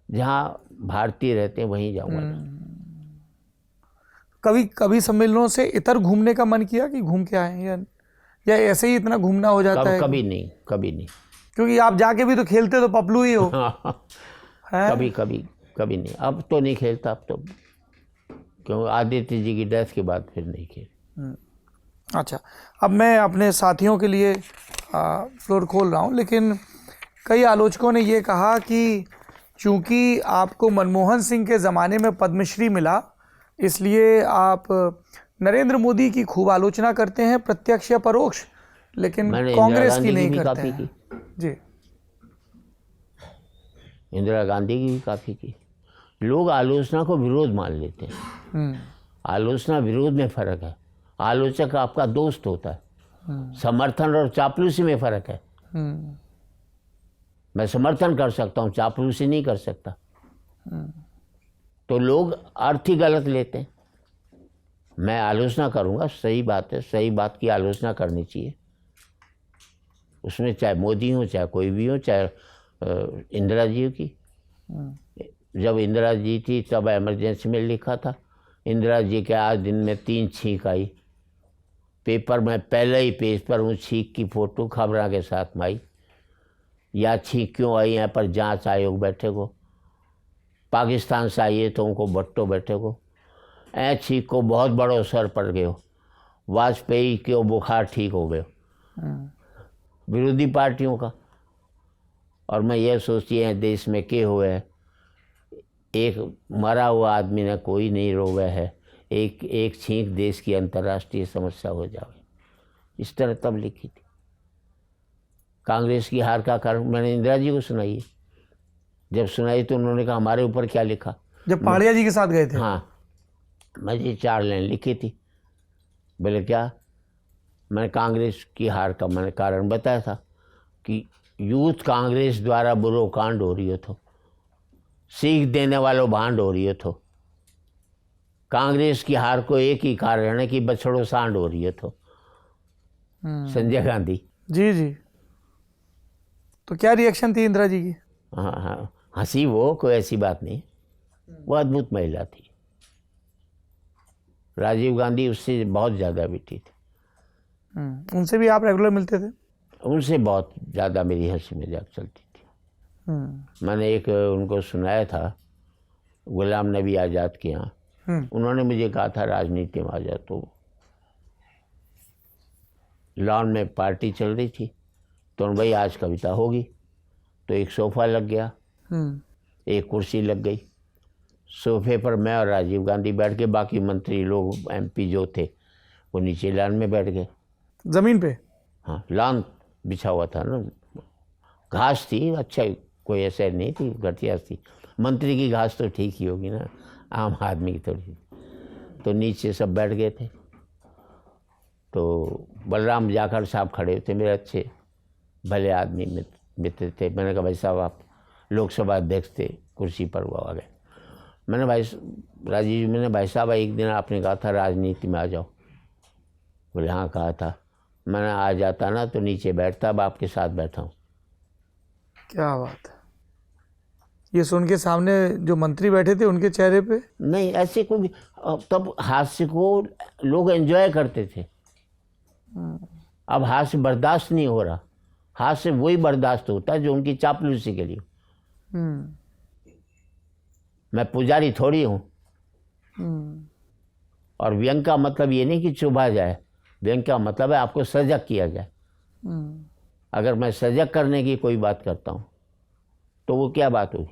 जहाँ भारतीय रहते हैं वहीं जाऊँगा। कभी कभी सम्मेलनों से इतर घूमने का मन किया कि घूम के आए, या ऐसे ही इतना घूमना हो जाता है? कभी नहीं, कभी नहीं। क्योंकि आप जाके भी तो खेलते तो पपलू ही हो। कभी कभी कभी नहीं, अब तो नहीं खेलता, अब तो क्यों आदित्य जी की डेथ के बाद फिर नहीं खेल। अच्छा, अब मैं अपने साथियों के लिए फ्लोर खोल रहा हूँ, लेकिन कई आलोचकों ने ये कहा कि चूंकि आपको मनमोहन सिंह के ज़माने में पद्मश्री मिला, इसलिए आप नरेंद्र मोदी की खूब आलोचना करते हैं, प्रत्यक्ष या परोक्ष, लेकिन कांग्रेस की नहीं करते हैं। जी, इंदिरा गांधी की भी काफ़ी की। लोग आलोचना को विरोध मान लेते हैं। आलोचना विरोध में फ़र्क है। आलोचक आपका दोस्त होता है। समर्थन और चापलूसी में फ़र्क है। मैं समर्थन कर सकता हूँ, चापलूसी नहीं कर सकता। तो लोग अर्थ ही गलत लेते हैं। मैं आलोचना करूँगा, सही बात है, सही बात की आलोचना करनी चाहिए। उसमें चाहे मोदी हो, चाहे कोई भी हो, चाहे इंदिरा जी की। जब इंदिरा जी थी तब इमरजेंसी में लिखा था, इंदिरा जी के आज दिन में 3 छींक आई। पेपर में पहले ही पेज पर उन छींक की फ़ोटो खबरों के साथ में आई। या छींक क्यों आई, यहाँ पर जांच आयोग बैठे को, पाकिस्तान से आई है तो उनको भट्टो बैठे को, ऐ छींक को बहुत बड़ो असर पड़ गयो, वाजपेयी के बुखार ठीक हो गयो, विरोधी पार्टियों का। और मैं ये सोचती है देश में क्या हुआ है, एक मरा हुआ आदमी ने कोई नहीं रोवे है, एक छींक देश की अंतर्राष्ट्रीय समस्या हो जाए। इस तरह तब लिखी थी। कांग्रेस की हार का कारण मैंने इंदिरा जी को सुनाई है। जब सुनाई तो उन्होंने कहा हमारे ऊपर क्या लिखा। जब पहाड़िया जी के साथ गए थे? हाँ, मैं ये 4 लाइन लिखी थी। बोले क्या? मैंने कांग्रेस की हार का मैंने कारण बताया था कि यूथ कांग्रेस द्वारा बुरो कांड हो रही हो तो, सीख देने वालों भांड हो रही हो तो, कांग्रेस की हार को एक ही कारण है कि बछड़ो सांड हो रही है तो। संजय गांधी जी जी। तो क्या रिएक्शन थी इंदिरा जी की? हाँ हाँ, हंसी, वो कोई ऐसी बात नहीं, वो अद्भुत महिला थी। राजीव गांधी उससे बहुत ज़्यादा बेटी थी। उनसे भी आप रेगुलर मिलते थे? उनसे बहुत ज़्यादा मेरी हंसी मजाक चलती थी। मैंने एक उनको सुनाया था गुलाम नबी आज़ाद के यहाँ। उन्होंने मुझे कहा था राजनीति में आ जा, तो लॉन में पार्टी चल रही थी तो भाई आज कविता होगी, तो एक सोफ़ा लग गया, एक कुर्सी लग गई। सोफे पर मैं और राजीव गांधी बैठ के, बाकी मंत्री लोग एमपी जो थे वो नीचे लॉन में बैठ गए। ज़मीन पे? हाँ, लॉन बिछा हुआ था ना, घास थी, अच्छा कोई ऐसे नहीं थी घटिया थी। मंत्री की घास तो ठीक ही होगी ना, आम आदमी की थोड़ी। तो नीचे सब बैठ गए थे। तो बलराम जाखड़ साहब खड़े थे, मेरे अच्छे भले आदमी मित्र थे। मैंने कहा भाई साहब आप लोकसभा अध्यक्ष थे, कुर्सी पर वो आ गए। मैंने राजीव जी, मैंने भाई साहब एक दिन आपने कहा था राजनीति में आ जाओ। बोले हाँ कहा था। मैंने आ जाता ना तो नीचे बैठता, अब आपके साथ बैठा हूँ। क्या बात है। ये सुन के सामने जो मंत्री बैठे थे उनके चेहरे पे नहीं ऐसे कोई, तब हास्य को लोग एंजॉय करते थे। अब हास्य बर्दाश्त नहीं हो रहा। हास्य वही बर्दाश्त होता है जो उनकी चापलूसी के लिए। मैं पुजारी थोड़ी हूँ। और व्यंग का मतलब ये नहीं कि चुभा जाए, व्यंग का मतलब है आपको सजग किया जाए। अगर मैं सजग करने की कोई बात करता हूँ तो वो क्या बात हुई?